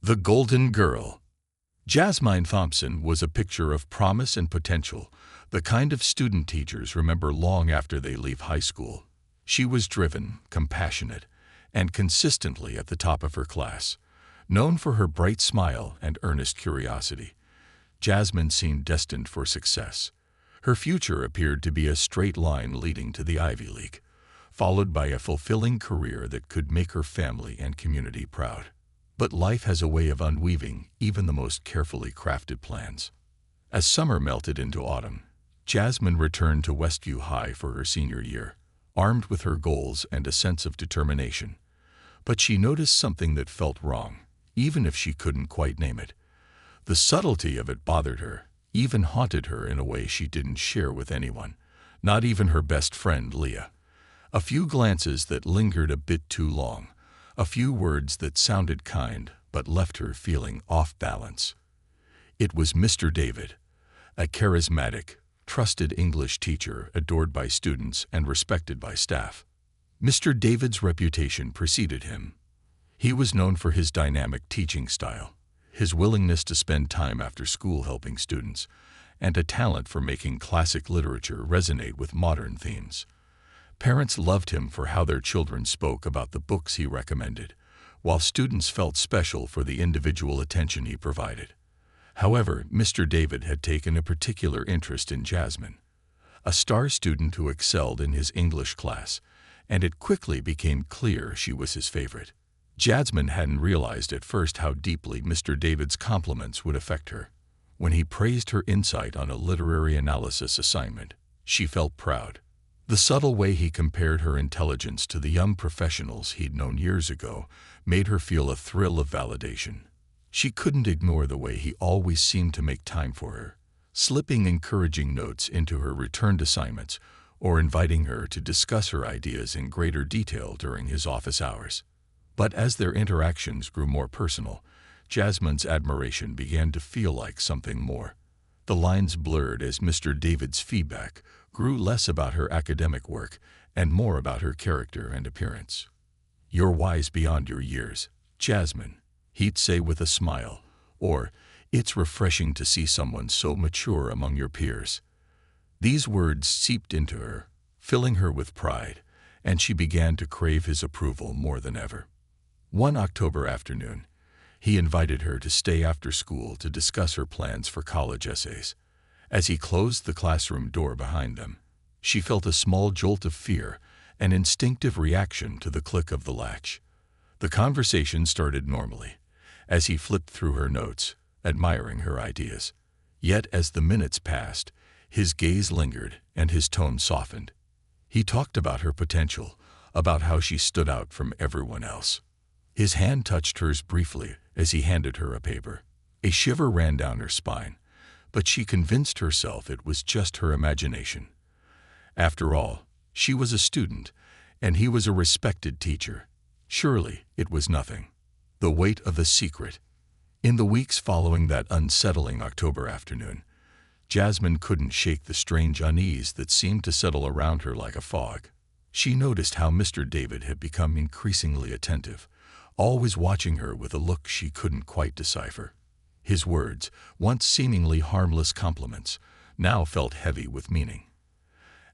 The Golden Girl. Jasmine Thompson was a picture of promise and potential, the kind of student teachers remember long after they leave high school. She was driven, compassionate, and consistently at the top of her class. Known for her bright smile and earnest curiosity, Jasmine seemed destined for success. Her future appeared to be a straight line leading to the Ivy League, followed by a fulfilling career that could make her family and community proud. But life has a way of unweaving even the most carefully crafted plans. As summer melted into autumn, Jasmine returned to Westview High for her senior year, armed with her goals and a sense of determination. But she noticed something that felt wrong, even if she couldn't quite name it. The subtlety of it bothered her, even haunted her in a way she didn't share with anyone, not even her best friend Leah. A few glances that lingered a bit too long, a few words that sounded kind but left her feeling off balance. It was Mr. David, a charismatic, trusted English teacher adored by students and respected by staff. Mr. David's reputation preceded him. He was known for his dynamic teaching style, his willingness to spend time after school helping students, and a talent for making classic literature resonate with modern themes. Parents loved him for how their children spoke about the books he recommended, while students felt special for the individual attention he provided. However, Mr. David had taken a particular interest in Jasmine, a star student who excelled in his English class, and it quickly became clear she was his favorite. Jasmine hadn't realized at first how deeply Mr. David's compliments would affect her. When he praised her insight on a literary analysis assignment, she felt proud. The subtle way he compared her intelligence to the young professionals he'd known years ago made her feel a thrill of validation. She couldn't ignore the way he always seemed to make time for her, slipping encouraging notes into her returned assignments or inviting her to discuss her ideas in greater detail during his office hours. But as their interactions grew more personal, Jasmine's admiration began to feel like something more. The lines blurred as Mr. David's feedback grew less about her academic work and more about her character and appearance. "You're wise beyond your years, Jasmine," he'd say with a smile, or, "It's refreshing to see someone so mature among your peers." These words seeped into her, filling her with pride, and she began to crave his approval more than ever. One October afternoon, he invited her to stay after school to discuss her plans for college essays. As he closed the classroom door behind them, she felt a small jolt of fear, an instinctive reaction to the click of the latch. The conversation started normally, as he flipped through her notes, admiring her ideas. Yet as the minutes passed, his gaze lingered and his tone softened. He talked about her potential, about how she stood out from everyone else. His hand touched hers briefly as he handed her a paper. A shiver ran down her spine, but she convinced herself it was just her imagination. After all, she was a student, and he was a respected teacher. Surely it was nothing. The weight of a secret. In the weeks following that unsettling October afternoon, Jasmine couldn't shake the strange unease that seemed to settle around her like a fog. She noticed how Mr. David had become increasingly attentive, always watching her with a look she couldn't quite decipher. His words, once seemingly harmless compliments, now felt heavy with meaning.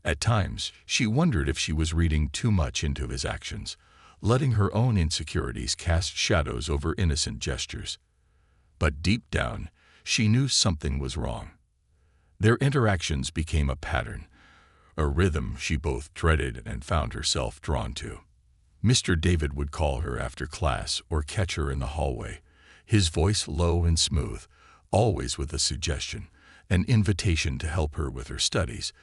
At times, she wondered if she was reading too much into his actions, letting her own insecurities cast shadows over innocent gestures. But deep down, she knew something was wrong. Their interactions became a pattern, a rhythm she both dreaded and found herself drawn to. Mr. David would call her after class or catch her in the hallway, his voice low and smooth, always with a suggestion, an invitation to help her with her studies,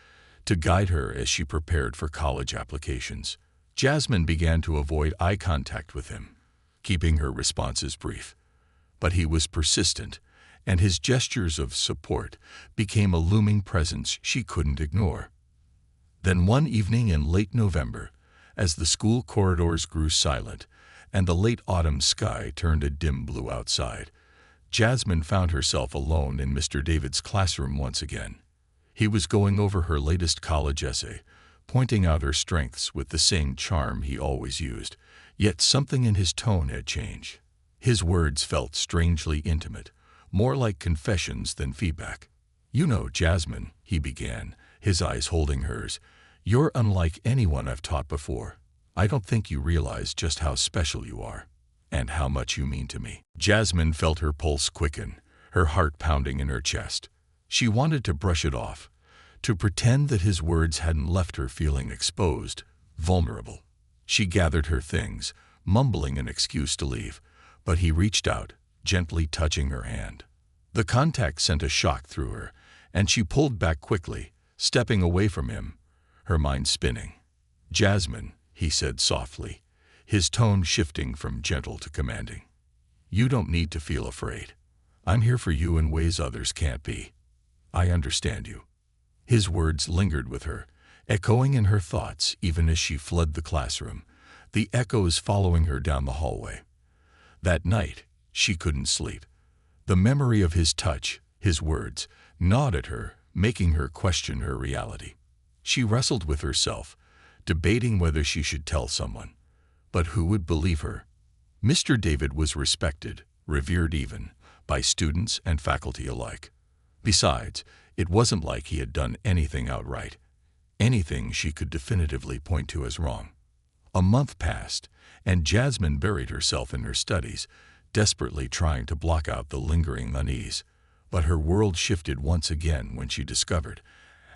to guide her as she prepared for college applications. Jasmine began to avoid eye contact with him, keeping her responses brief. But he was persistent, and his gestures of support became a looming presence she couldn't ignore. Then one evening in late November, as the school corridors grew silent and the late autumn sky turned a dim blue outside, Jasmine found herself alone in Mr. David's classroom once again. He was going over her latest college essay, pointing out her strengths with the same charm he always used, yet something in his tone had changed. His words felt strangely intimate, more like confessions than feedback. "You know, Jasmine," he began, his eyes holding hers, "you're unlike anyone I've taught before. I don't think you realize just how special you are, and how much you mean to me." Jasmine felt her pulse quicken, her heart pounding in her chest. She wanted to brush it off, to pretend that his words hadn't left her feeling exposed, vulnerable. She gathered her things, mumbling an excuse to leave, but he reached out, gently touching her hand. The contact sent a shock through her, and she pulled back quickly, stepping away from him, her mind spinning. "Jasmine," he said softly, his tone shifting from gentle to commanding. "You don't need to feel afraid. I'm here for you in ways others can't be. I understand you." His words lingered with her, echoing in her thoughts even as she fled the classroom, the echoes following her down the hallway. That night, she couldn't sleep. The memory of his touch, his words, gnawed at her, making her question her reality. She wrestled with herself, debating whether she should tell someone. But who would believe her? Mr. David was respected, revered even, by students and faculty alike. Besides, it wasn't like he had done anything outright, anything she could definitively point to as wrong. A month passed, and Jasmine buried herself in her studies, desperately trying to block out the lingering unease. But her world shifted once again when she discovered,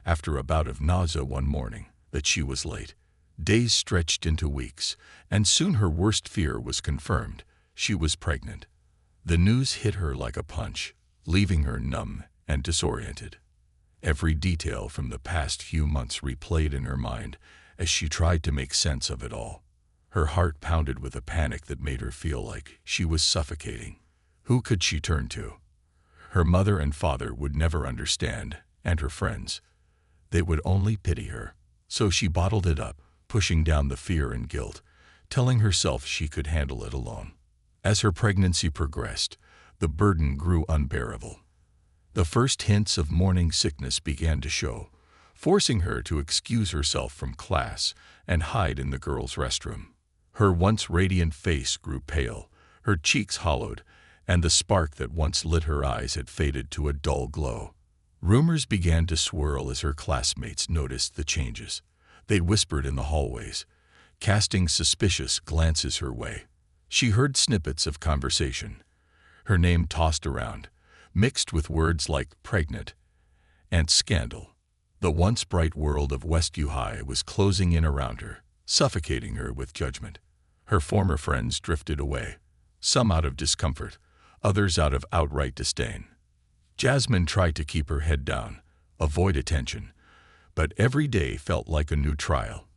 after a bout of nausea one morning, that she was late. Days stretched into weeks, and soon her worst fear was confirmed. She was pregnant. The news hit her like a punch, leaving her numb and disoriented. Every detail from the past few months replayed in her mind as she tried to make sense of it all. Her heart pounded with a panic that made her feel like she was suffocating. Who could she turn to? Her mother and father would never understand, and her friends. They would only pity her. So she bottled it up, pushing down the fear and guilt, telling herself she could handle it alone. As her pregnancy progressed, the burden grew unbearable. The first hints of morning sickness began to show, forcing her to excuse herself from class and hide in the girls' restroom. Her once radiant face grew pale, her cheeks hollowed, and the spark that once lit her eyes had faded to a dull glow. Rumors began to swirl as her classmates noticed the changes. They whispered in the hallways, casting suspicious glances her way. She heard snippets of conversation, her name tossed around, mixed with words like pregnant and scandal. The once bright world of Westview High was closing in around her, suffocating her with judgment. Her former friends drifted away, some out of discomfort, others out of outright disdain. Jasmine tried to keep her head down, avoid attention, but every day felt like a new trial,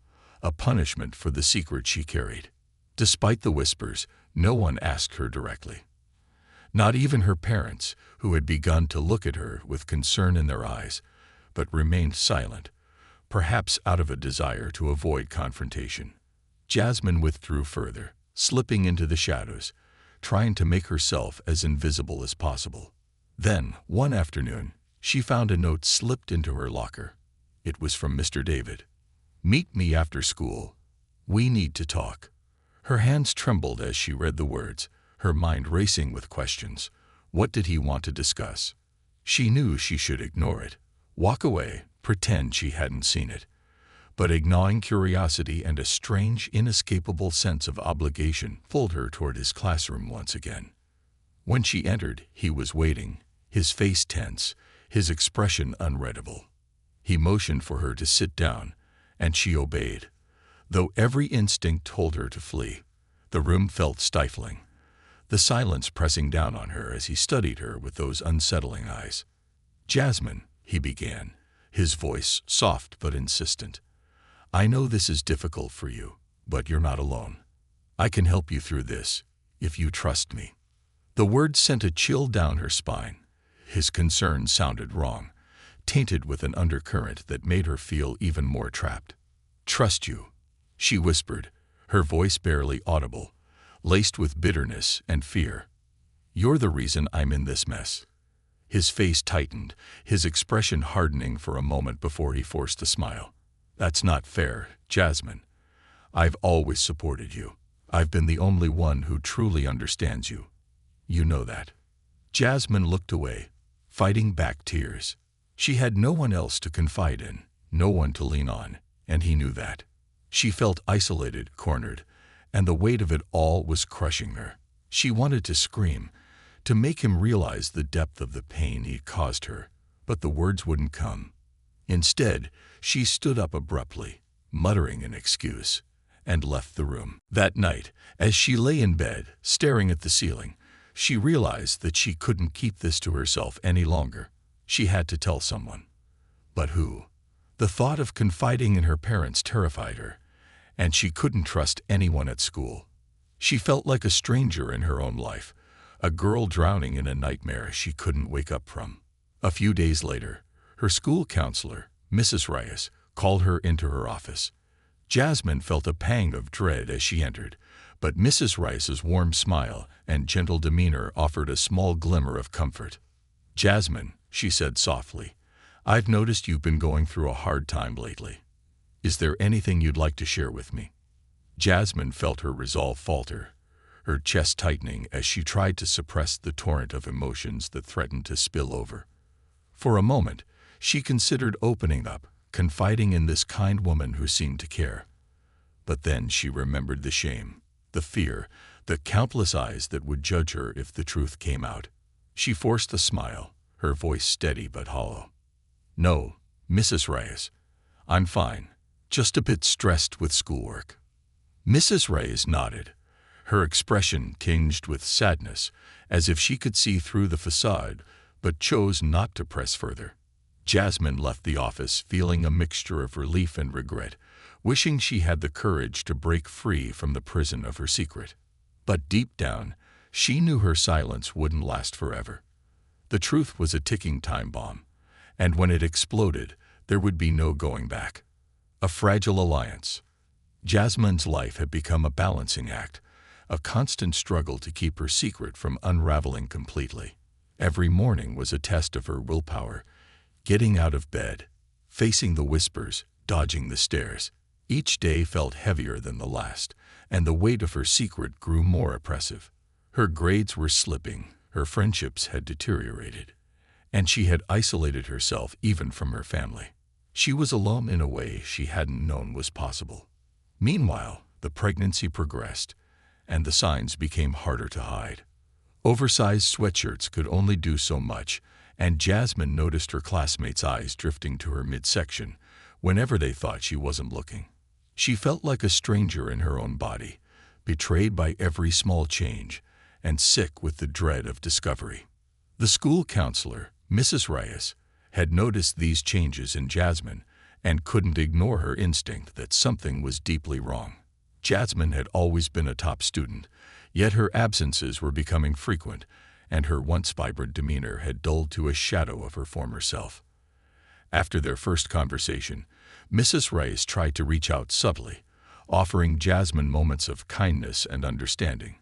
a punishment for the secret she carried. Despite the whispers, no one asked her directly. Not even her parents, who had begun to look at her with concern in their eyes, but remained silent, perhaps out of a desire to avoid confrontation. Jasmine withdrew further, slipping into the shadows, trying to make herself as invisible as possible. Then, one afternoon, she found a note slipped into her locker. It was from Mr. David. "Meet me after school. We need to talk." Her hands trembled as she read the words, her mind racing with questions. What did he want to discuss? She knew she should ignore it, walk away, pretend she hadn't seen it. But a gnawing curiosity and a strange, inescapable sense of obligation pulled her toward his classroom once again. When she entered, he was waiting, his face tense, his expression unreadable. He motioned for her to sit down, and she obeyed. Though every instinct told her to flee, the room felt stifling, the silence pressing down on her as he studied her with those unsettling eyes. "Jasmine," he began, his voice soft but insistent, "I know this is difficult for you, but you're not alone. I can help you through this, if you trust me." The words sent a chill down her spine. His concern sounded wrong, tainted with an undercurrent that made her feel even more trapped. "Trust you," she whispered, her voice barely audible, laced with bitterness and fear. "You're the reason I'm in this mess." His face tightened, his expression hardening for a moment before he forced a smile. "That's not fair, Jasmine. I've always supported you. I've been the only one who truly understands you. You know that." Jasmine looked away, fighting back tears. She had no one else to confide in, no one to lean on, and he knew that. She felt isolated, cornered, and the weight of it all was crushing her. She wanted to scream, to make him realize the depth of the pain he'd caused her, but the words wouldn't come. Instead, she stood up abruptly, muttering an excuse, and left the room. That night, as she lay in bed, staring at the ceiling, she realized that she couldn't keep this to herself any longer. She had to tell someone. But who? The thought of confiding in her parents terrified her, and she couldn't trust anyone at school. She felt like a stranger in her own life, a girl drowning in a nightmare she couldn't wake up from. A few days later, her school counselor, Mrs. Reyes, called her into her office. Jasmine felt a pang of dread as she entered, but Mrs. Reyes's warm smile and gentle demeanor offered a small glimmer of comfort. "Jasmine," she said softly, "I've noticed you've been going through a hard time lately. Is there anything you'd like to share with me?" Jasmine felt her resolve falter, her chest tightening as she tried to suppress the torrent of emotions that threatened to spill over. For a moment, she considered opening up, confiding in this kind woman who seemed to care. But then she remembered the shame, the fear, the countless eyes that would judge her if the truth came out. She forced a smile, her voice steady but hollow. "No, Mrs. Reyes, I'm fine, just a bit stressed with schoolwork." Mrs. Reyes nodded, her expression tinged with sadness, as if she could see through the facade, but chose not to press further. Jasmine left the office feeling a mixture of relief and regret, wishing she had the courage to break free from the prison of her secret. But deep down, she knew her silence wouldn't last forever. The truth was a ticking time bomb, and when it exploded, there would be no going back. A fragile alliance. Jasmine's life had become a balancing act, a constant struggle to keep her secret from unraveling completely. Every morning was a test of her willpower, getting out of bed, facing the whispers, dodging the stares. Each day felt heavier than the last, and the weight of her secret grew more oppressive. Her grades were slipping, her friendships had deteriorated, and she had isolated herself even from her family. She was alone in a way she hadn't known was possible. Meanwhile, the pregnancy progressed, and the signs became harder to hide. Oversized sweatshirts could only do so much, and Jasmine noticed her classmates' eyes drifting to her midsection whenever they thought she wasn't looking. She felt like a stranger in her own body, betrayed by every small change, and sick with the dread of discovery. The school counselor, Mrs. Reyes, had noticed these changes in Jasmine and couldn't ignore her instinct that something was deeply wrong. Jasmine had always been a top student, yet her absences were becoming frequent, and her once vibrant demeanor had dulled to a shadow of her former self. After their first conversation, Mrs. Reyes tried to reach out subtly, offering Jasmine moments of kindness and understanding.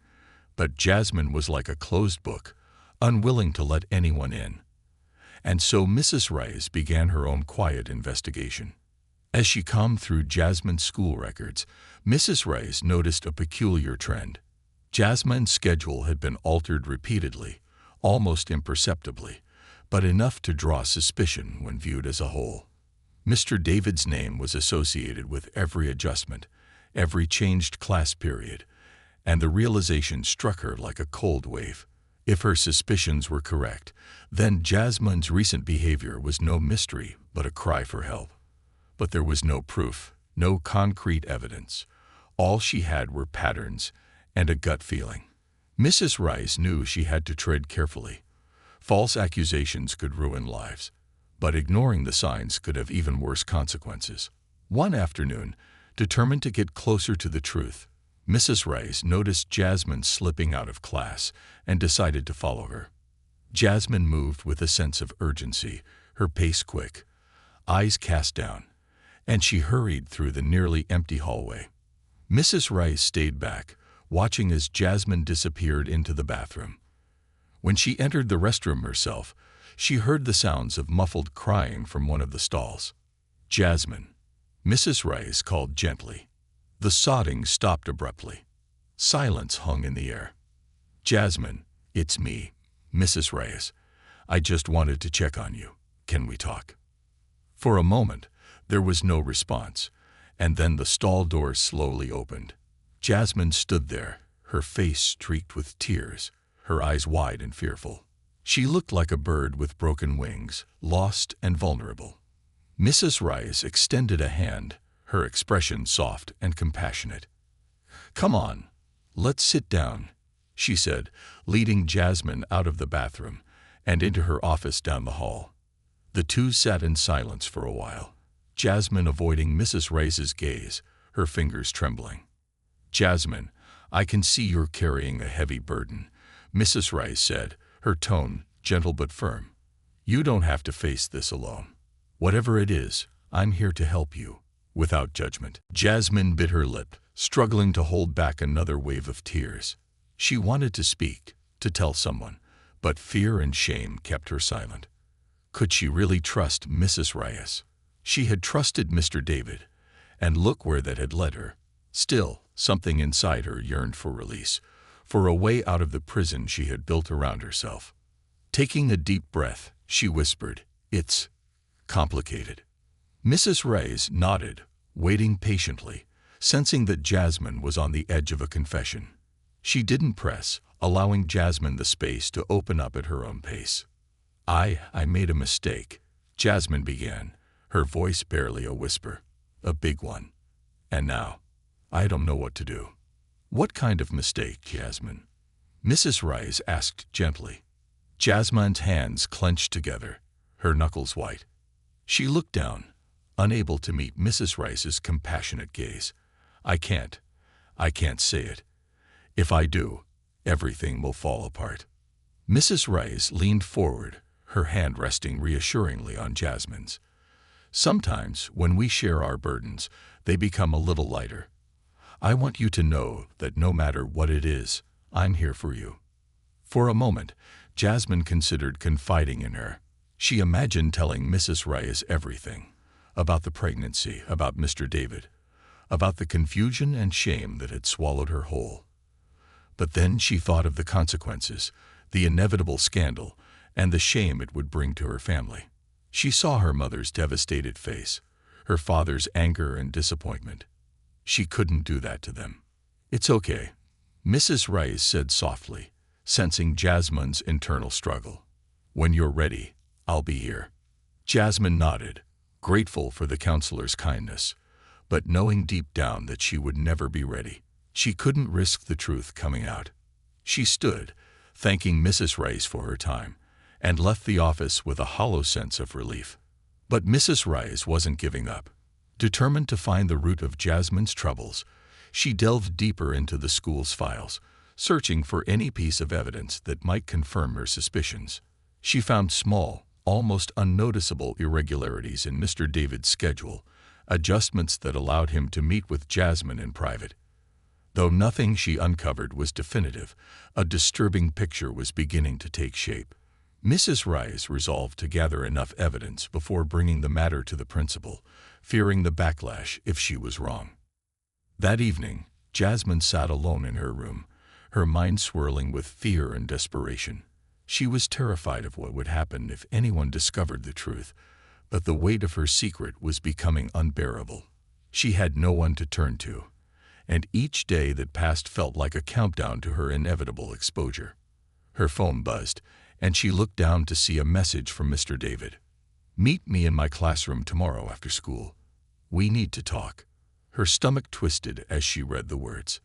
But Jasmine was like a closed book, unwilling to let anyone in. And so Mrs. Reyes began her own quiet investigation. As she combed through Jasmine's school records, Mrs. Reyes noticed a peculiar trend. Jasmine's schedule had been altered repeatedly, almost imperceptibly, but enough to draw suspicion when viewed as a whole. Mr. David's name was associated with every adjustment, every changed class period, and the realization struck her like a cold wave. If her suspicions were correct, then Jasmine's recent behavior was no mystery but a cry for help. But there was no proof, no concrete evidence. All she had were patterns and a gut feeling. Mrs. Rice knew she had to tread carefully. False accusations could ruin lives, but ignoring the signs could have even worse consequences. One afternoon, determined to get closer to the truth, Mrs. Rice noticed Jasmine slipping out of class and decided to follow her. Jasmine moved with a sense of urgency, her pace quick, eyes cast down, and she hurried through the nearly empty hallway. Mrs. Rice stayed back, watching as Jasmine disappeared into the bathroom. When she entered the restroom herself, she heard the sounds of muffled crying from one of the stalls. "Jasmine," Mrs. Rice called gently. The sobbing stopped abruptly. Silence hung in the air. "Jasmine, "It's me, Mrs. Reyes. I just wanted to check on you. Can we talk?" For a moment, there was no response, and then the stall door slowly opened. Jasmine stood there, her face streaked with tears, her eyes wide and fearful. She looked like a bird with broken wings, lost and vulnerable. Mrs. Reyes extended a hand, her expression soft and compassionate. "Come on, let's sit down," she said, leading Jasmine out of the bathroom and into her office down the hall. The two sat in silence for a while, Jasmine avoiding Mrs. Reyes's gaze, her fingers trembling. "Jasmine, I can see you're carrying a heavy burden," Mrs. Reyes said, her tone gentle but firm. "You don't have to face this alone. Whatever it is, I'm here to help you," without judgment. Jasmine bit her lip, struggling to hold back another wave of tears. She wanted to speak, to tell someone, but fear and shame kept her silent. Could she really trust Mrs. Reyes? She had trusted Mr. David, and look where that had led her. Still, something inside her yearned for release, for a way out of the prison she had built around herself. Taking a deep breath, she whispered, "It's complicated." Mrs. Reyes nodded, waiting patiently, sensing that Jasmine was on the edge of a confession. She didn't press, allowing Jasmine the space to open up at her own pace. I made a mistake," Jasmine began, her voice barely a whisper. "A big one. And now, I don't know what to do." "What kind of mistake, Jasmine?" Mrs. Reyes asked gently. Jasmine's hands clenched together, her knuckles white. She looked down, unable to meet Mrs. Reyes's compassionate gaze. I can't say it. If I do, everything will fall apart." Mrs. Reyes leaned forward, her hand resting reassuringly on Jasmine's. "Sometimes, when we share our burdens, they become a little lighter. I want you to know that no matter what it is, I'm here for you." For a moment, Jasmine considered confiding in her. She imagined telling Mrs. Reyes everything, about the pregnancy, about Mr. David, about the confusion and shame that had swallowed her whole. But then she thought of the consequences, the inevitable scandal, and the shame it would bring to her family. She saw her mother's devastated face, her father's anger and disappointment. She couldn't do that to them. "It's okay," Mrs. Reyes said softly, sensing Jasmine's internal struggle. "When you're ready, I'll be here." Jasmine nodded, grateful for the counselor's kindness, but knowing deep down that she would never be ready. She couldn't risk the truth coming out. She stood, thanking Mrs. Reyes for her time, and left the office with a hollow sense of relief. But Mrs. Reyes wasn't giving up. Determined to find the root of Jasmine's troubles, she delved deeper into the school's files, searching for any piece of evidence that might confirm her suspicions. She found small, almost unnoticeable irregularities in Mr. David's schedule, adjustments that allowed him to meet with Jasmine in private. Though nothing she uncovered was definitive, a disturbing picture was beginning to take shape. Mrs. Reyes resolved to gather enough evidence before bringing the matter to the principal, fearing the backlash if she was wrong. That evening, Jasmine sat alone in her room, her mind swirling with fear and desperation. She was terrified of what would happen if anyone discovered the truth, but the weight of her secret was becoming unbearable. She had no one to turn to, and each day that passed felt like a countdown to her inevitable exposure. Her phone buzzed, and she looked down to see a message from Mr. David. "Meet me in my classroom tomorrow after school. We need to talk." Her stomach twisted as she read the words.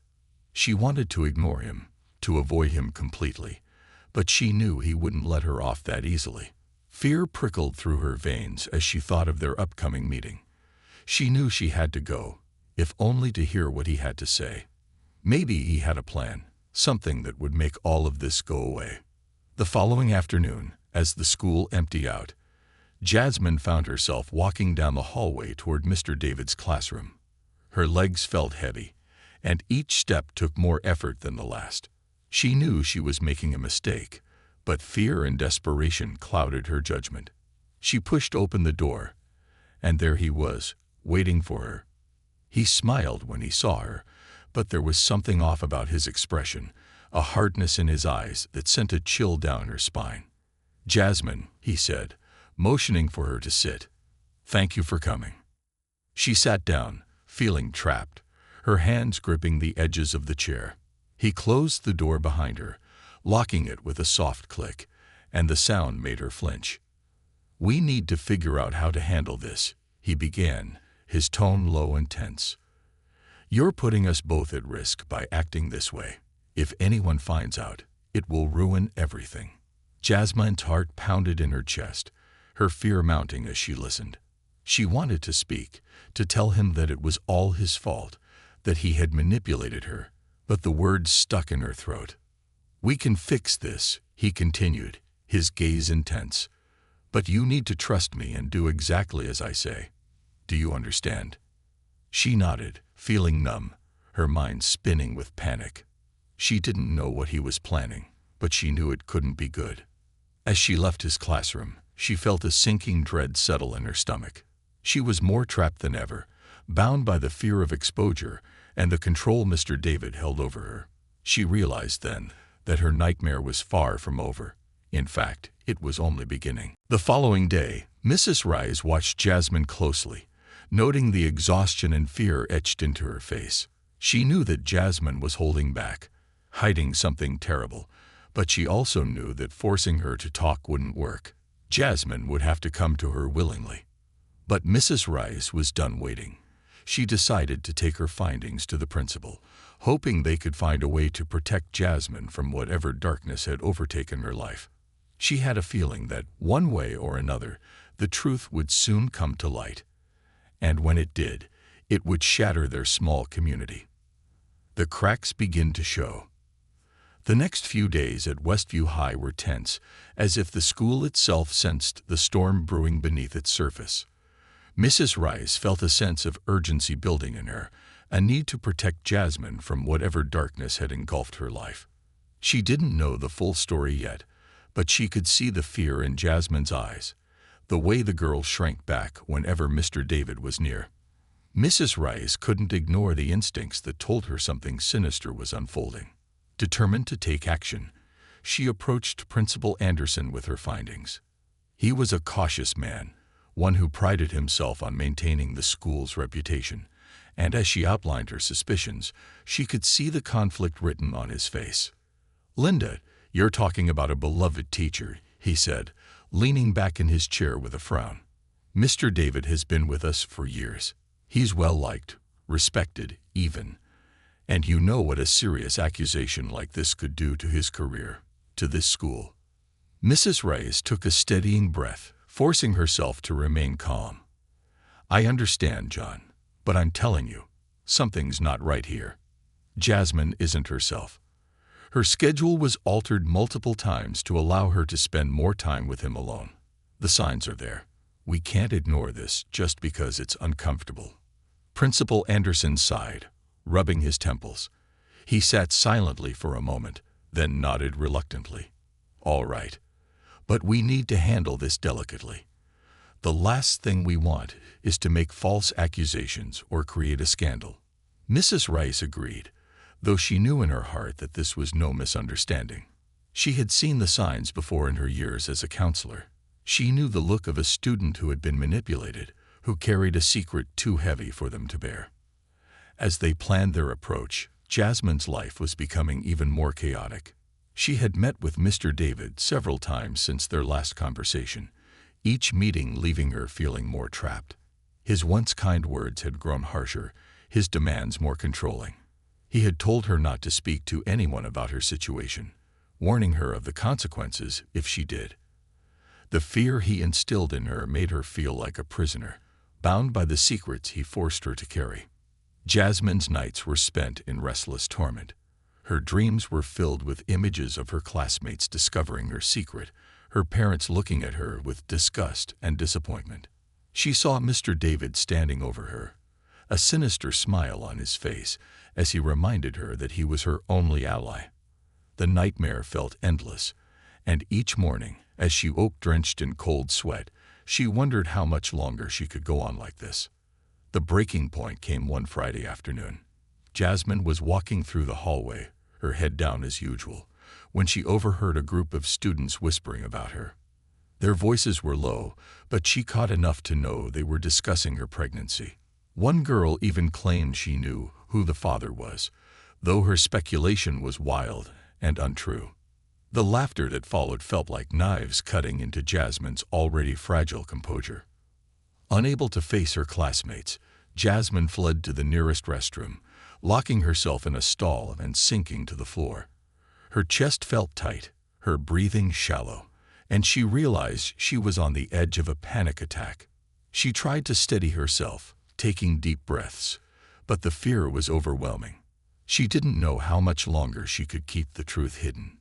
She wanted to ignore him, to avoid him completely, but she knew he wouldn't let her off that easily. Fear prickled through her veins as she thought of their upcoming meeting. She knew she had to go, if only to hear what he had to say. Maybe he had a plan, something that would make all of this go away. The following afternoon, as the school emptied out, Jasmine found herself walking down the hallway toward Mr. David's classroom. Her legs felt heavy, and each step took more effort than the last. She knew she was making a mistake, but fear and desperation clouded her judgment. She pushed open the door, and there he was, waiting for her. He smiled when he saw her, but there was something off about his expression, a hardness in his eyes that sent a chill down her spine. "Jasmine," he said, motioning for her to sit. "Thank you for coming." She sat down, feeling trapped, her hands gripping the edges of the chair. He closed the door behind her, locking it with a soft click, and the sound made her flinch. "We need to figure out how to handle this," he began, his tone low and tense. "You're putting us both at risk by acting this way. If anyone finds out, it will ruin everything." Jasmine's heart pounded in her chest, her fear mounting as she listened. She wanted to speak, to tell him that it was all his fault, that he had manipulated her, but the words stuck in her throat. "We can fix this," he continued, his gaze intense. "But you need to trust me and do exactly as I say. Do you understand?" She nodded, feeling numb, her mind spinning with panic. She didn't know what he was planning, but she knew it couldn't be good. As she left his classroom, she felt a sinking dread settle in her stomach. She was more trapped than ever, bound by the fear of exposure and the control Mr. David held over her. She realized then that her nightmare was far from over. In fact, it was only beginning. The following day, Mrs. Rice watched Jasmine closely, noting the exhaustion and fear etched into her face. She knew that Jasmine was holding back, hiding something terrible, but she also knew that forcing her to talk wouldn't work. Jasmine would have to come to her willingly. But Mrs. Rice was done waiting. She decided to take her findings to the principal, hoping they could find a way to protect Jasmine from whatever darkness had overtaken her life. She had a feeling that, one way or another, the truth would soon come to light. And when it did, it would shatter their small community. The cracks began to show. The next few days at Westview High were tense, as if the school itself sensed the storm brewing beneath its surface. Mrs. Rice felt a sense of urgency building in her, a need to protect Jasmine from whatever darkness had engulfed her life. She didn't know the full story yet, but she could see the fear in Jasmine's eyes, the way the girl shrank back whenever Mr. David was near. Mrs. Rice couldn't ignore the instincts that told her something sinister was unfolding. Determined to take action, she approached Principal Anderson with her findings. He was a cautious man, one who prided himself on maintaining the school's reputation, and as she outlined her suspicions, she could see the conflict written on his face. "Linda, you're talking about a beloved teacher," he said, leaning back in his chair with a frown. "Mr. David has been with us for years. He's well-liked, respected, even. And you know what a serious accusation like this could do to his career, to this school." Mrs. Rice took a steadying breath, forcing herself to remain calm. "I understand, John, but I'm telling you, something's not right here. Jasmine isn't herself. Her schedule was altered multiple times to allow her to spend more time with him alone. The signs are there. We can't ignore this just because it's uncomfortable." Principal Anderson sighed, rubbing his temples. He sat silently for a moment, then nodded reluctantly. "All right. But we need to handle this delicately. The last thing we want is to make false accusations or create a scandal." Mrs. Rice agreed, though she knew in her heart that this was no misunderstanding. She had seen the signs before in her years as a counselor. She knew the look of a student who had been manipulated, who carried a secret too heavy for them to bear. As they planned their approach, Jasmine's life was becoming even more chaotic. She had met with Mr. David several times since their last conversation, each meeting leaving her feeling more trapped. His once kind words had grown harsher, his demands more controlling. He had told her not to speak to anyone about her situation, warning her of the consequences if she did. The fear he instilled in her made her feel like a prisoner, bound by the secrets he forced her to carry. Jasmine's nights were spent in restless torment. Her dreams were filled with images of her classmates discovering her secret, her parents looking at her with disgust and disappointment. She saw Mr. David standing over her, a sinister smile on his face as he reminded her that he was her only ally. The nightmare felt endless, and each morning, as she woke drenched in cold sweat, she wondered how much longer she could go on like this. The breaking point came one Friday afternoon. Jasmine was walking through the hallway, her head down as usual, when she overheard a group of students whispering about her. Their voices were low, but she caught enough to know they were discussing her pregnancy. One girl even claimed she knew who the father was, though her speculation was wild and untrue. The laughter that followed felt like knives cutting into Jasmine's already fragile composure. Unable to face her classmates, Jasmine fled to the nearest restroom, locking herself in a stall and sinking to the floor. Her chest felt tight, her breathing shallow, and she realized she was on the edge of a panic attack. She tried to steady herself, taking deep breaths, but the fear was overwhelming. She didn't know how much longer she could keep the truth hidden.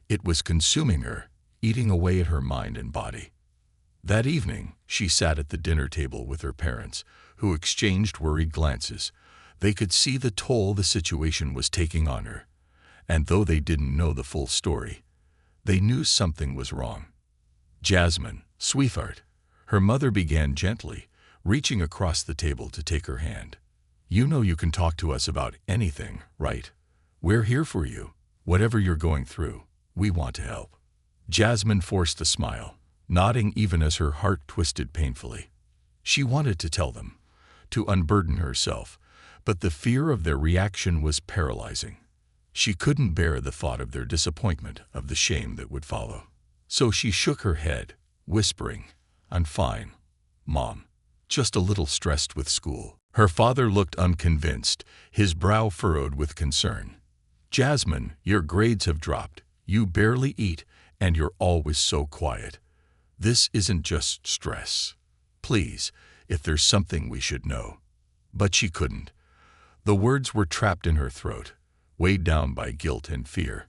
It was consuming her, eating away at her mind and body. That evening, she sat at the dinner table with her parents, who exchanged worried glances. They could see the toll the situation was taking on her, and though they didn't know the full story, they knew something was wrong. "Jasmine, sweetheart," her mother began gently, reaching across the table to take her hand. "You know you can talk to us about anything, right? We're here for you. Whatever you're going through, we want to help." Jasmine forced a smile, nodding even as her heart twisted painfully. She wanted to tell them, to unburden herself, but the fear of their reaction was paralyzing. She couldn't bear the thought of their disappointment, of the shame that would follow. So she shook her head, whispering, "I'm fine, Mom. Just a little stressed with school." Her father looked unconvinced, his brow furrowed with concern. "Jasmine, your grades have dropped. You barely eat, and you're always so quiet. This isn't just stress. Please, if there's something we should know." But she couldn't. The words were trapped in her throat, weighed down by guilt and fear.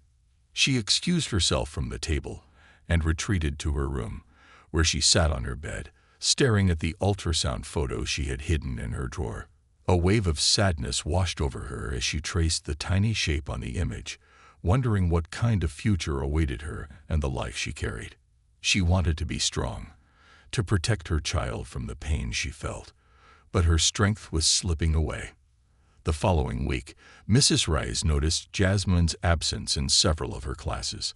She excused herself from the table and retreated to her room, where she sat on her bed, staring at the ultrasound photo she had hidden in her drawer. A wave of sadness washed over her as she traced the tiny shape on the image, wondering what kind of future awaited her and the life she carried. She wanted to be strong, to protect her child from the pain she felt, but her strength was slipping away. The following week, Mrs. Rice noticed Jasmine's absence in several of her classes.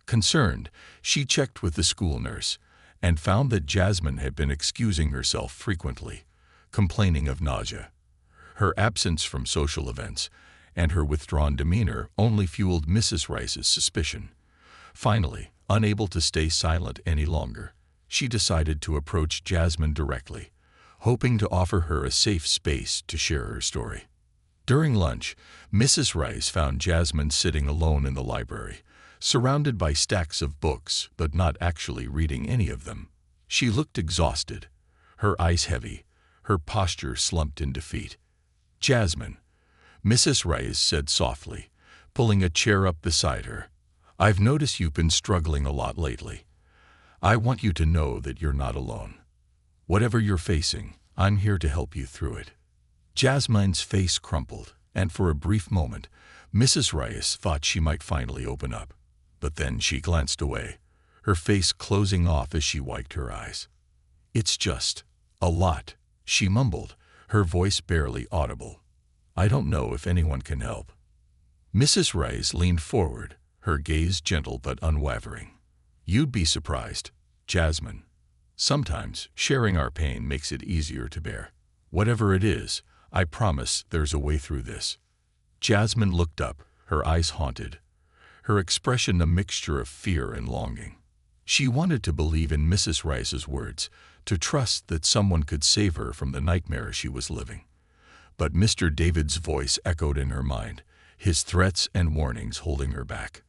Concerned, she checked with the school nurse and found that Jasmine had been excusing herself frequently, complaining of nausea. Her absence from social events and her withdrawn demeanor only fueled Mrs. Rice's suspicion. Finally, unable to stay silent any longer, she decided to approach Jasmine directly, hoping to offer her a safe space to share her story. During lunch, Mrs. Rice found Jasmine sitting alone in the library, surrounded by stacks of books, but not actually reading any of them. She looked exhausted, her eyes heavy, her posture slumped in defeat. "Jasmine," Mrs. Rice said softly, pulling a chair up beside her, "I've noticed you've been struggling a lot lately. I want you to know that you're not alone. Whatever you're facing, I'm here to help you through it." Jasmine's face crumpled, and for a brief moment, Mrs. Rice thought she might finally open up. But then she glanced away, her face closing off as she wiped her eyes. "It's just a lot," she mumbled, her voice barely audible. "I don't know if anyone can help." Mrs. Rice leaned forward, her gaze gentle but unwavering. "You'd be surprised, Jasmine. Sometimes sharing our pain makes it easier to bear. Whatever it is, I promise there's a way through this." Jasmine looked up, her eyes haunted, her expression a mixture of fear and longing. She wanted to believe in Mrs. Rice's words, to trust that someone could save her from the nightmare she was living. But Mr. David's voice echoed in her mind, his threats and warnings holding her back.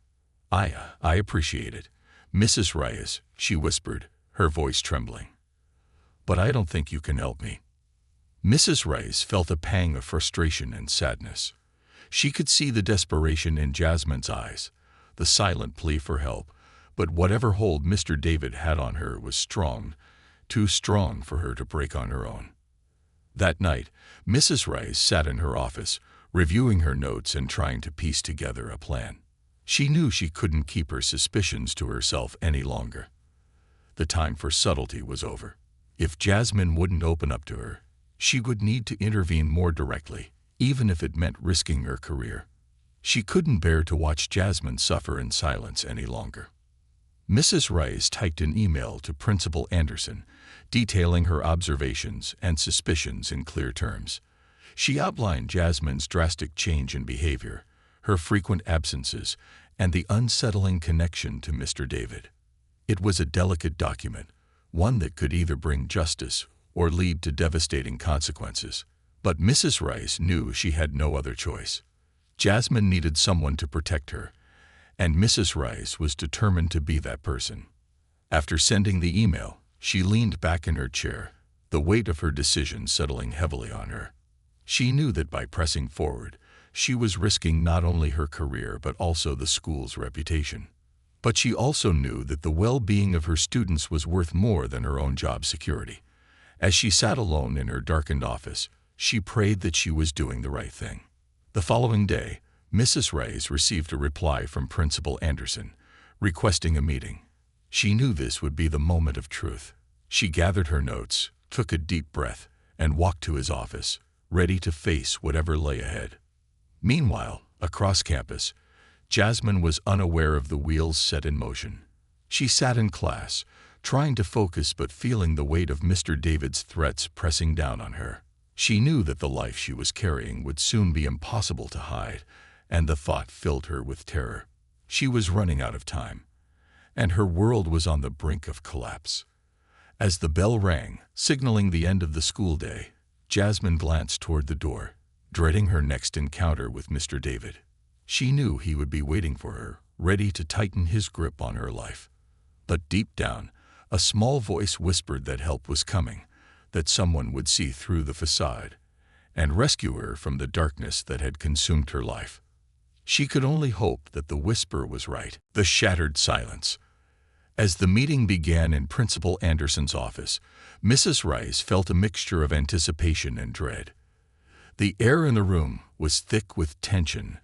I appreciate it, Mrs. Rice," she whispered, her voice trembling. "But I don't think you can help me." Mrs. Rice felt a pang of frustration and sadness. She could see the desperation in Jasmine's eyes, the silent plea for help, but whatever hold Mr. David had on her was strong, too strong for her to break on her own. That night, Mrs. Rice sat in her office, reviewing her notes and trying to piece together a plan. She knew she couldn't keep her suspicions to herself any longer. The time for subtlety was over. If Jasmine wouldn't open up to her, she would need to intervene more directly, even if it meant risking her career. She couldn't bear to watch Jasmine suffer in silence any longer. Mrs. Rice typed an email to Principal Anderson, detailing her observations and suspicions in clear terms. She outlined Jasmine's drastic change in behavior, her frequent absences, and the unsettling connection to Mr. David. It was a delicate document, one that could either bring justice or lead to devastating consequences. But Mrs. Rice knew she had no other choice. Jasmine needed someone to protect her, and Mrs. Rice was determined to be that person. After sending the email, she leaned back in her chair, the weight of her decision settling heavily on her. She knew that by pressing forward, she was risking not only her career but also the school's reputation. But she also knew that the well-being of her students was worth more than her own job security. As she sat alone in her darkened office, she prayed that she was doing the right thing. The following day, Mrs. Rice received a reply from Principal Anderson, requesting a meeting. She knew this would be the moment of truth. She gathered her notes, took a deep breath, and walked to his office, ready to face whatever lay ahead. Meanwhile, across campus, Jasmine was unaware of the wheels set in motion. She sat in class, trying to focus but feeling the weight of Mr. David's threats pressing down on her. She knew that the life she was carrying would soon be impossible to hide, and the thought filled her with terror. She was running out of time, and her world was on the brink of collapse. As the bell rang, signaling the end of the school day, Jasmine glanced toward the door, dreading her next encounter with Mr. David. She knew he would be waiting for her, ready to tighten his grip on her life. But deep down, a small voice whispered that help was coming, that someone would see through the facade and rescue her from the darkness that had consumed her life. She could only hope that the whisper was right. The shattered silence. As the meeting began in Principal Anderson's office, Mrs. Rice felt a mixture of anticipation and dread. The air in the room was thick with tension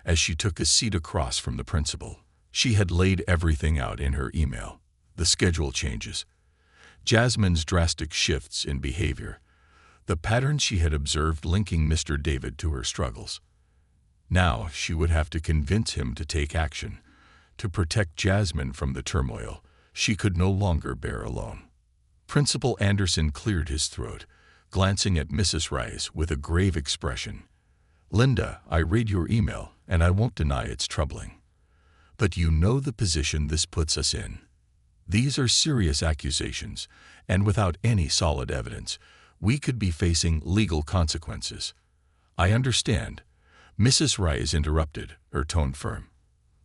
as she took a seat across from the principal. She had laid everything out in her email: the schedule changes, Jasmine's drastic shifts in behavior, the patterns she had observed linking Mr. David to her struggles. Now she would have to convince him to take action, to protect Jasmine from the turmoil she could no longer bear alone. Principal Anderson cleared his throat, glancing at Mrs. Rice with a grave expression. "Linda, I read your email, and I won't deny it's troubling. But you know the position this puts us in. These are serious accusations, and without any solid evidence, we could be facing legal consequences." "I understand," Mrs. Rice interrupted, her tone firm.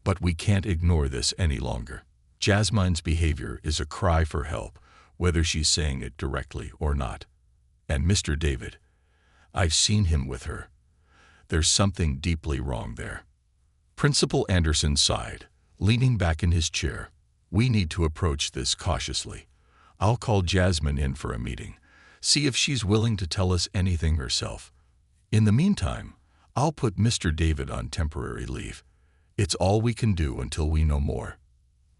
"But we can't ignore this any longer. Jasmine's behavior is a cry for help, whether she's saying it directly or not. And Mr. David, I've seen him with her. There's something deeply wrong there." Principal Anderson sighed, leaning back in his chair. "We need to approach this cautiously. I'll call Jasmine in for a meeting, see if she's willing to tell us anything herself. In the meantime, I'll put Mr. David on temporary leave. It's all we can do until we know more."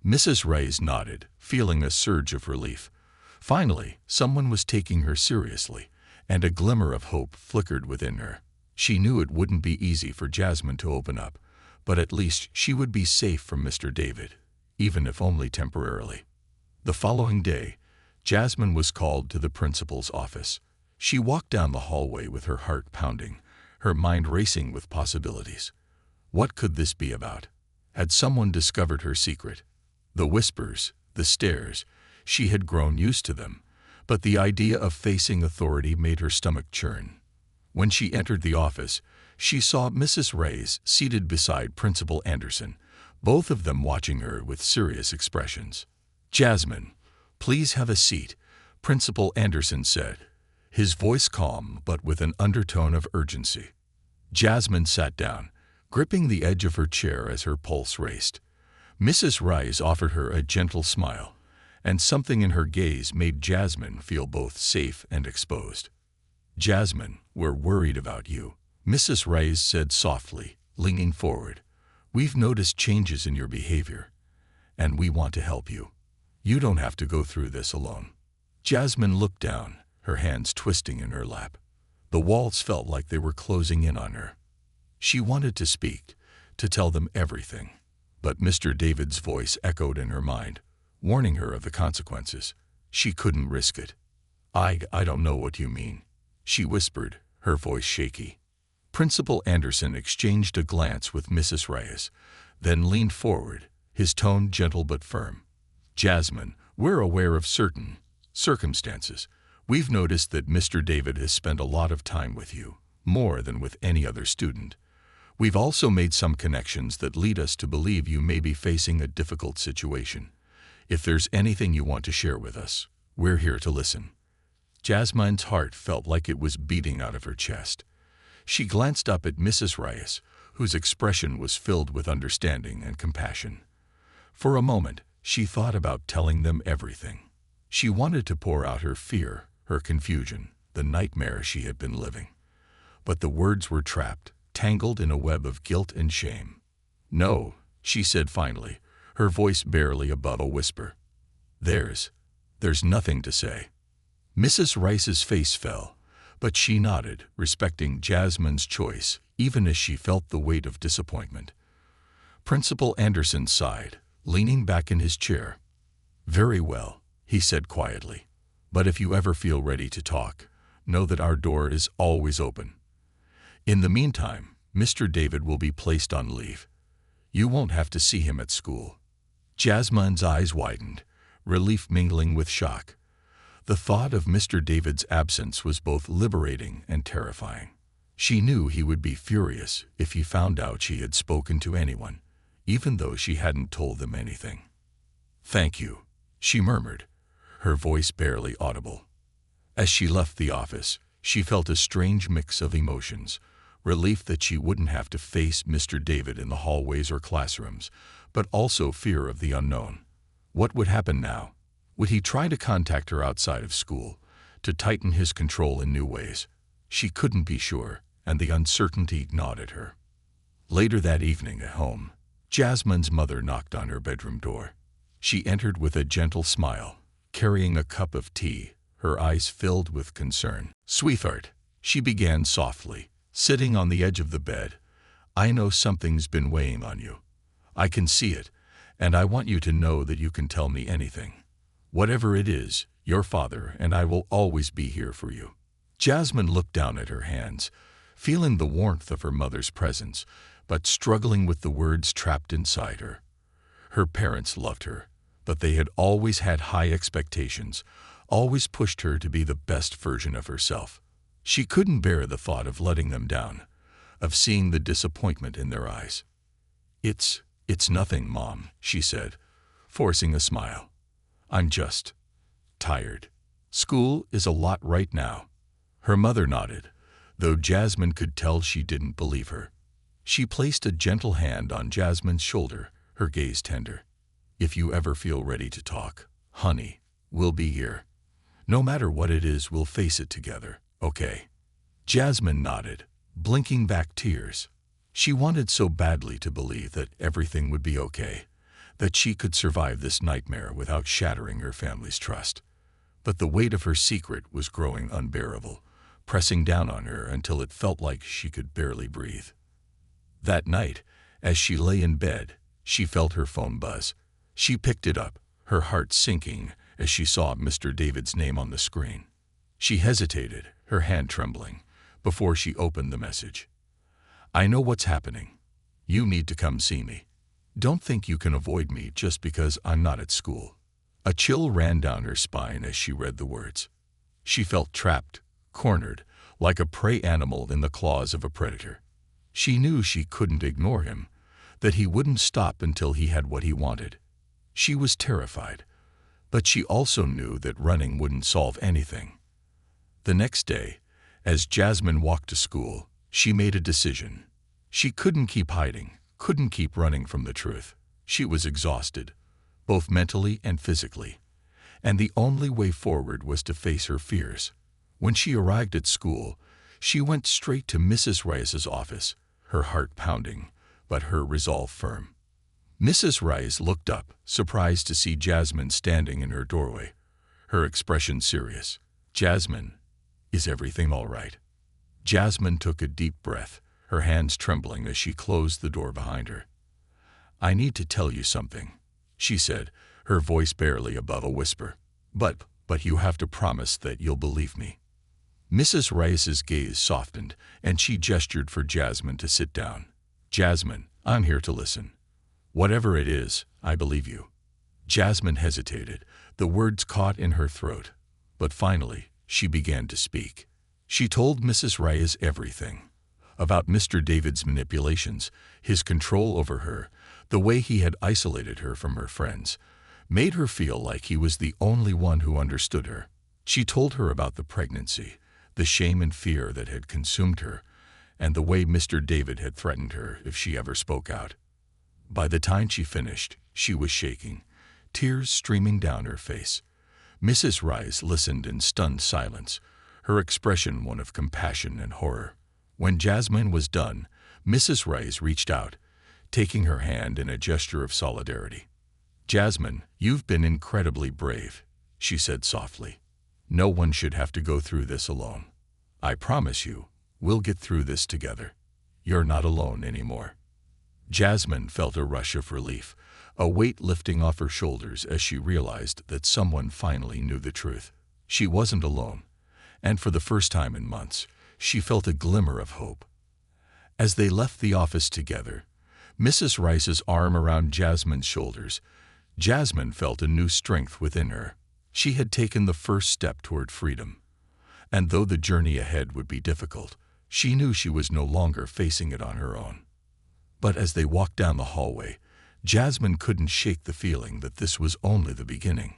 Mrs. Rice nodded, feeling a surge of relief. Finally, someone was taking her seriously, and a glimmer of hope flickered within her. She knew it wouldn't be easy for Jasmine to open up, but at least she would be safe from Mr. David, even if only temporarily. The following day, Jasmine was called to the principal's office. She walked down the hallway with her heart pounding, her mind racing with possibilities. What could this be about? Had someone discovered her secret? The whispers, the stares, she had grown used to them, but the idea of facing authority made her stomach churn. When she entered the office, she saw Mrs. Rice seated beside Principal Anderson, both of them watching her with serious expressions. "Jasmine, please have a seat," Principal Anderson said, his voice calm but with an undertone of urgency. Jasmine sat down, gripping the edge of her chair as her pulse raced. Mrs. Rice offered her a gentle smile, and something in her gaze made Jasmine feel both safe and exposed. "Jasmine, we're worried about you," Mrs. Rice said softly, leaning forward. "We've noticed changes in your behavior, and we want to help you. You don't have to go through this alone." Jasmine looked down, her hands twisting in her lap. The walls felt like they were closing in on her. She wanted to speak, to tell them everything. But Mr. David's voice echoed in her mind, warning her of the consequences. She couldn't risk it. I don't know what you mean," she whispered, her voice shaky. Principal Anderson exchanged a glance with Mrs. Reyes, then leaned forward, his tone gentle but firm. "Jasmine, we're aware of certain circumstances. We've noticed that Mr. David has spent a lot of time with you, more than with any other student. We've also made some connections that lead us to believe you may be facing a difficult situation. If there's anything you want to share with us, we're here to listen." Jasmine's heart felt like it was beating out of her chest. She glanced up at Mrs. Reyes, whose expression was filled with understanding and compassion. For a moment, she thought about telling them everything. She wanted to pour out her fear, her confusion, the nightmare she had been living. But the words were trapped, tangled in a web of guilt and shame. "No," she said finally, her voice barely above a whisper. There's nothing to say." Mrs. Rice's face fell, but she nodded, respecting Jasmine's choice, even as she felt the weight of disappointment. Principal Anderson sighed, leaning back in his chair. "Very well," he said quietly. "But if you ever feel ready to talk, know that our door is always open. In the meantime, Mr. David will be placed on leave. You won't have to see him at school." Jasmine's eyes widened, relief mingling with shock. The thought of Mr. David's absence was both liberating and terrifying. She knew he would be furious if he found out she had spoken to anyone, even though she hadn't told them anything. "Thank you," she murmured, her voice barely audible. As she left the office, she felt a strange mix of emotions, relief that she wouldn't have to face Mr. David in the hallways or classrooms, but also fear of the unknown. What would happen now? Would he try to contact her outside of school, to tighten his control in new ways? She couldn't be sure, and the uncertainty gnawed at her. Later that evening at home, Jasmine's mother knocked on her bedroom door. She entered with a gentle smile, carrying a cup of tea, her eyes filled with concern. "Sweetheart," she began softly, sitting on the edge of the bed, "I know something's been weighing on you. I can see it, and I want you to know that you can tell me anything. Whatever it is, your father and I will always be here for you." Jasmine looked down at her hands, feeling the warmth of her mother's presence, but struggling with the words trapped inside her. Her parents loved her, but they had always had high expectations, always pushed her to be the best version of herself. She couldn't bear the thought of letting them down, of seeing the disappointment in their eyes. It's nothing, Mom," she said, forcing a smile. "I'm just tired. School is a lot right now." Her mother nodded, though Jasmine could tell she didn't believe her. She placed a gentle hand on Jasmine's shoulder, her gaze tender. "If you ever feel ready to talk, honey, we'll be here. No matter what it is, we'll face it together, okay?" Jasmine nodded, blinking back tears. She wanted so badly to believe that everything would be okay, that she could survive this nightmare without shattering her family's trust. But the weight of her secret was growing unbearable, pressing down on her until it felt like she could barely breathe. That night, as she lay in bed, she felt her phone buzz. She picked it up, her heart sinking as she saw Mr. David's name on the screen. She hesitated, her hand trembling, before she opened the message. "I know what's happening. You need to come see me. Don't think you can avoid me just because I'm not at school." A chill ran down her spine as she read the words. She felt trapped, cornered, like a prey animal in the claws of a predator. She knew she couldn't ignore him, that he wouldn't stop until he had what he wanted. She was terrified, but she also knew that running wouldn't solve anything. The next day, as Jasmine walked to school, she made a decision. She couldn't keep hiding, couldn't keep running from the truth. She was exhausted, both mentally and physically, and the only way forward was to face her fears. When she arrived at school, she went straight to Mrs. Reyes's office, her heart pounding, but her resolve firm. Mrs. Reyes looked up, surprised to see Jasmine standing in her doorway, her expression serious. "Jasmine, is everything all right?" Jasmine took a deep breath, her hands trembling as she closed the door behind her. "I need to tell you something," she said, her voice barely above a whisper. But you have to promise that you'll believe me." Mrs. Reyes's gaze softened, and she gestured for Jasmine to sit down. "Jasmine, I'm here to listen. Whatever it is, I believe you." Jasmine hesitated, the words caught in her throat. But finally, she began to speak. She told Mrs. Reyes everything. About Mr. David's manipulations, his control over her, the way he had isolated her from her friends, made her feel like he was the only one who understood her. She told her about the pregnancy, the shame and fear that had consumed her, and the way Mr. David had threatened her if she ever spoke out. By the time she finished, she was shaking, tears streaming down her face. Mrs. Reyes listened in stunned silence, her expression one of compassion and horror. When Jasmine was done, Mrs. Reyes reached out, taking her hand in a gesture of solidarity. "Jasmine, you've been incredibly brave," she said softly. "No one should have to go through this alone. I promise you, we'll get through this together. You're not alone anymore." Jasmine felt a rush of relief, a weight lifting off her shoulders as she realized that someone finally knew the truth. She wasn't alone, and for the first time in months, she felt a glimmer of hope. As they left the office together, Mrs. Rice's arm around Jasmine's shoulders, Jasmine felt a new strength within her. She had taken the first step toward freedom. And though the journey ahead would be difficult, she knew she was no longer facing it on her own. But as they walked down the hallway, Jasmine couldn't shake the feeling that this was only the beginning.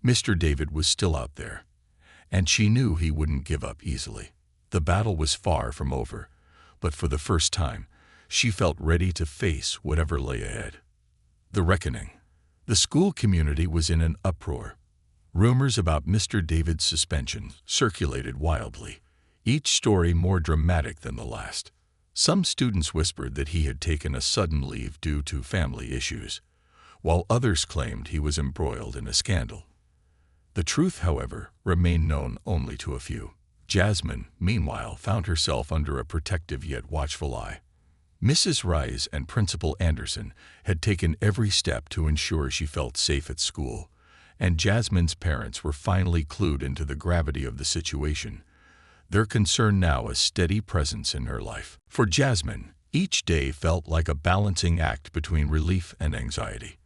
Mr. David was still out there, and she knew he wouldn't give up easily. The battle was far from over, but for the first time, she felt ready to face whatever lay ahead. The reckoning. The school community was in an uproar. Rumors about Mr. David's suspension circulated wildly, each story more dramatic than the last. Some students whispered that he had taken a sudden leave due to family issues, while others claimed he was embroiled in a scandal. The truth, however, remained known only to a few. Jasmine, meanwhile, found herself under a protective yet watchful eye. Mrs. Reyes and Principal Anderson had taken every step to ensure she felt safe at school, and Jasmine's parents were finally clued into the gravity of the situation, their concern now a steady presence in her life. For Jasmine, each day felt like a balancing act between relief and anxiety.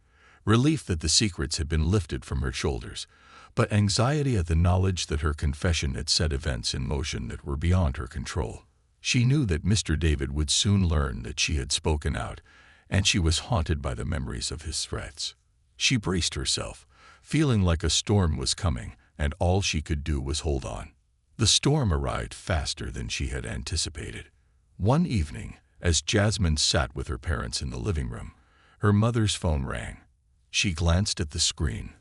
Relief that the secrets had been lifted from her shoulders, but anxiety at the knowledge that her confession had set events in motion that were beyond her control. She knew that Mr. David would soon learn that she had spoken out, and she was haunted by the memories of his threats. She braced herself, feeling like a storm was coming, and all she could do was hold on. The storm arrived faster than she had anticipated. One evening, as Jasmine sat with her parents in the living room, her mother's phone rang. She glanced at the screen,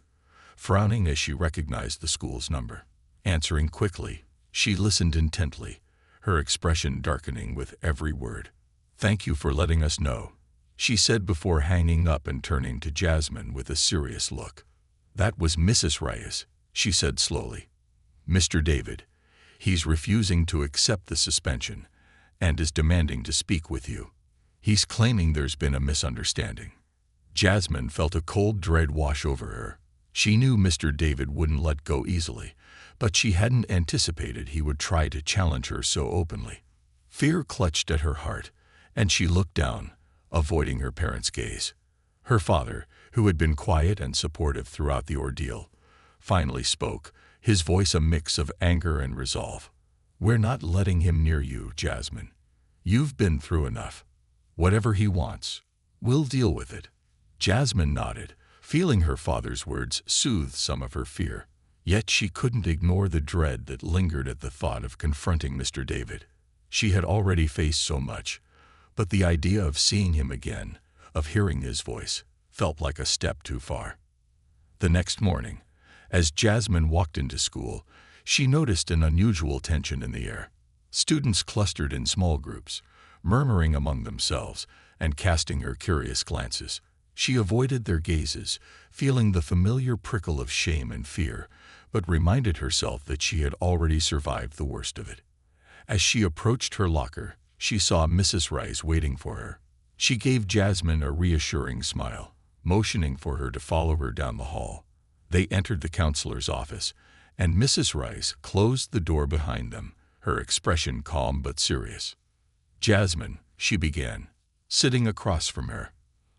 frowning as she recognized the school's number. Answering quickly, she listened intently, her expression darkening with every word. "Thank you for letting us know," she said before hanging up and turning to Jasmine with a serious look. "That was Mrs. Reyes," she said slowly. "Mr. David, he's refusing to accept the suspension and is demanding to speak with you. He's claiming there's been a misunderstanding." Jasmine felt a cold dread wash over her. She knew Mr. David wouldn't let go easily, but she hadn't anticipated he would try to challenge her so openly. Fear clutched at her heart, and she looked down, avoiding her parents' gaze. Her father, who had been quiet and supportive throughout the ordeal, finally spoke, his voice a mix of anger and resolve. "We're not letting him near you, Jasmine. You've been through enough. Whatever he wants, we'll deal with it." Jasmine nodded, feeling her father's words soothe some of her fear. Yet she couldn't ignore the dread that lingered at the thought of confronting Mr. David. She had already faced so much, but the idea of seeing him again, of hearing his voice, felt like a step too far. The next morning, as Jasmine walked into school, she noticed an unusual tension in the air. Students clustered in small groups, murmuring among themselves and casting her curious glances. She avoided their gazes, feeling the familiar prickle of shame and fear, but reminded herself that she had already survived the worst of it. As she approached her locker, she saw Mrs. Rice waiting for her. She gave Jasmine a reassuring smile, motioning for her to follow her down the hall. They entered the counselor's office, and Mrs. Rice closed the door behind them, her expression calm but serious. "Jasmine," she began, sitting across from her,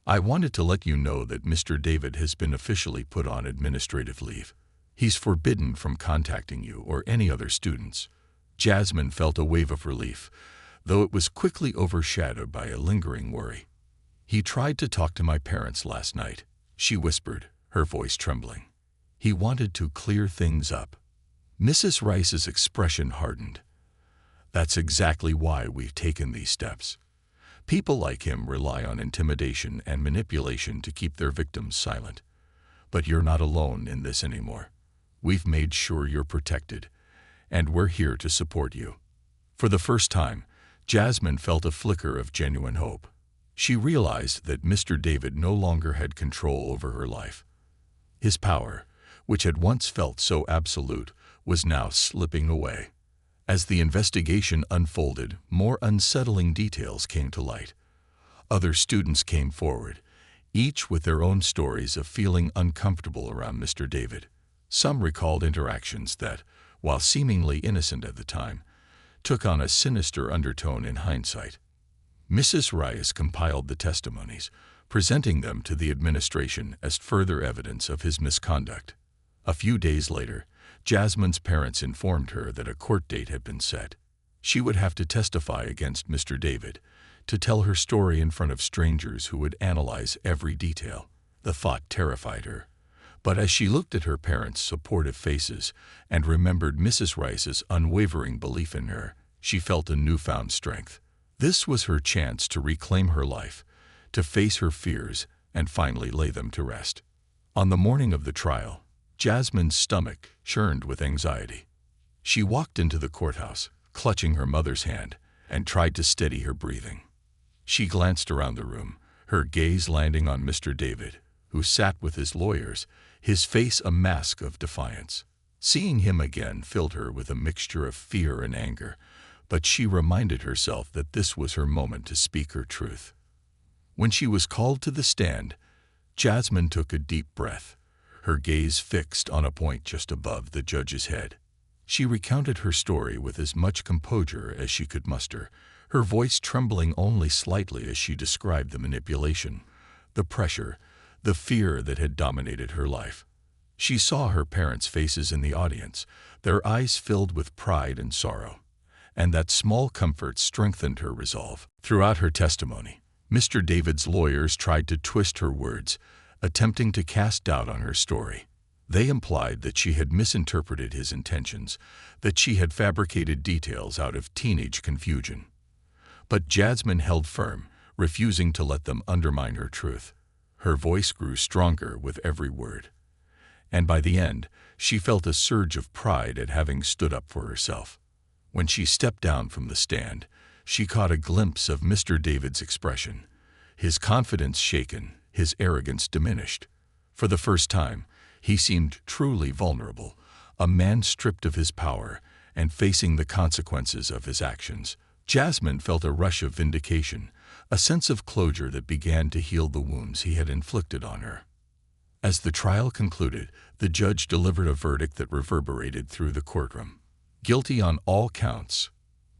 "I wanted to let you know that Mr. David has been officially put on administrative leave. He's forbidden from contacting you or any other students." Jasmine felt a wave of relief, though it was quickly overshadowed by a lingering worry. "He tried to talk to my parents last night," she whispered, her voice trembling. "He wanted to clear things up." Mrs. Rice's expression hardened. "That's exactly why we've taken these steps. People like him rely on intimidation and manipulation to keep their victims silent. But you're not alone in this anymore. We've made sure you're protected, and we're here to support you." For the first time, Jasmine felt a flicker of genuine hope. She realized that Mr. David no longer had control over her life. His power, which had once felt so absolute, was now slipping away. As the investigation unfolded, more unsettling details came to light. Other students came forward, each with their own stories of feeling uncomfortable around Mr. David. Some recalled interactions that, while seemingly innocent at the time, took on a sinister undertone in hindsight. Mrs. Rice compiled the testimonies, presenting them to the administration as further evidence of his misconduct. A few days later, Jasmine's parents informed her that a court date had been set. She would have to testify against Mr. David, to tell her story in front of strangers who would analyze every detail. The thought terrified her. But as she looked at her parents' supportive faces and remembered Mrs. Rice's unwavering belief in her, she felt a newfound strength. This was her chance to reclaim her life, to face her fears, and finally lay them to rest. On the morning of the trial, Jasmine's stomach churned with anxiety. She walked into the courthouse, clutching her mother's hand, and tried to steady her breathing. She glanced around the room, her gaze landing on Mr. David, who sat with his lawyers, his face a mask of defiance. Seeing him again filled her with a mixture of fear and anger, but she reminded herself that this was her moment to speak her truth. When she was called to the stand, Jasmine took a deep breath, her gaze fixed on a point just above the judge's head. She recounted her story with as much composure as she could muster, her voice trembling only slightly as she described the manipulation, the pressure, the fear that had dominated her life. She saw her parents' faces in the audience, their eyes filled with pride and sorrow, and that small comfort strengthened her resolve. Throughout her testimony, Mr. David's lawyers tried to twist her words, attempting to cast doubt on her story. They implied that she had misinterpreted his intentions, that she had fabricated details out of teenage confusion. But Jasmine held firm, refusing to let them undermine her truth. Her voice grew stronger with every word. And by the end, she felt a surge of pride at having stood up for herself. When she stepped down from the stand, she caught a glimpse of Mr. David's expression, his confidence shaken, his arrogance diminished. For the first time, he seemed truly vulnerable, a man stripped of his power and facing the consequences of his actions. Jasmine felt a rush of vindication, a sense of closure that began to heal the wounds he had inflicted on her. As the trial concluded, the judge delivered a verdict that reverberated through the courtroom. Guilty on all counts.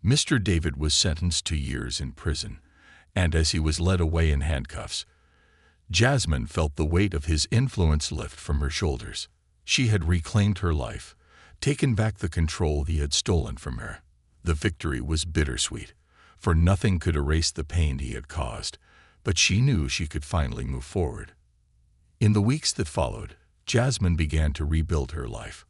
Mr. David was sentenced to years in prison, and as he was led away in handcuffs, Jasmine felt the weight of his influence lift from her shoulders. She had reclaimed her life, taken back the control he had stolen from her. The victory was bittersweet, for nothing could erase the pain he had caused, but she knew she could finally move forward. In the weeks that followed, Jasmine began to rebuild her life.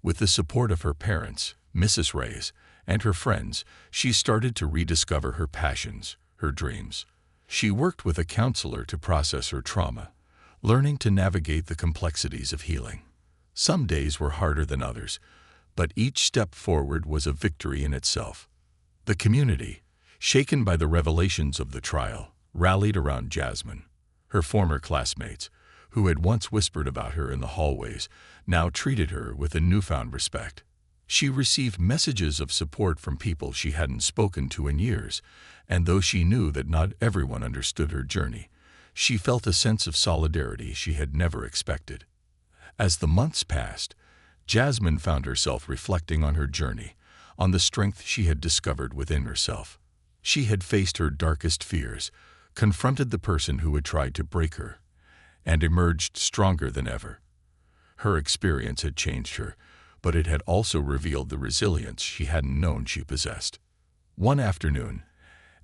With the support of her parents, Mrs. Rice, and her friends, she started to rediscover her passions, her dreams. She worked with a counselor to process her trauma, learning to navigate the complexities of healing. Some days were harder than others, but each step forward was a victory in itself. The community, shaken by the revelations of the trial, rallied around Jasmine. Her former classmates, who had once whispered about her in the hallways, now treated her with a newfound respect. She received messages of support from people she hadn't spoken to in years, and though she knew that not everyone understood her journey, she felt a sense of solidarity she had never expected. As the months passed, Jasmine found herself reflecting on her journey, on the strength she had discovered within herself. She had faced her darkest fears, confronted the person who had tried to break her, and emerged stronger than ever. Her experience had changed her, but it had also revealed the resilience she hadn't known she possessed. One afternoon,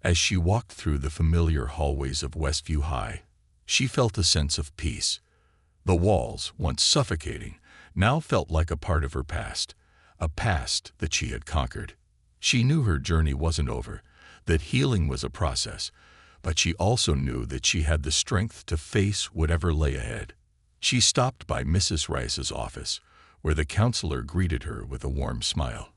as she walked through the familiar hallways of Westview High, she felt a sense of peace. The walls, once suffocating, now felt like a part of her past, a past that she had conquered. She knew her journey wasn't over, that healing was a process, but she also knew that she had the strength to face whatever lay ahead. She stopped by Mrs. Rice's office, where the counselor greeted her with a warm smile.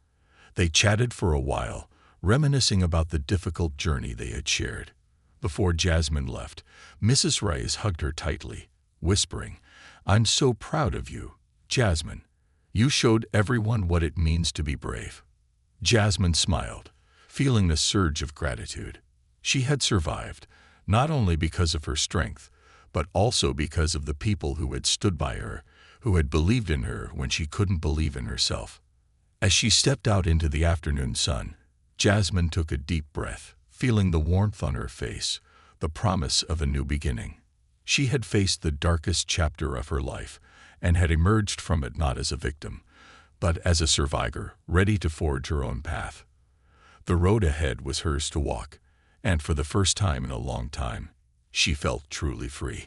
They chatted for a while, reminiscing about the difficult journey they had shared. Before Jasmine left, Mrs. Rice hugged her tightly, whispering, "I'm so proud of you, Jasmine. You showed everyone what it means to be brave." Jasmine smiled, feeling a surge of gratitude. She had survived, not only because of her strength, but also because of the people who had stood by her, who had believed in her when she couldn't believe in herself. As she stepped out into the afternoon sun, Jasmine took a deep breath, feeling the warmth on her face, the promise of a new beginning. She had faced the darkest chapter of her life and had emerged from it not as a victim, but as a survivor, ready to forge her own path. The road ahead was hers to walk, and for the first time in a long time, she felt truly free.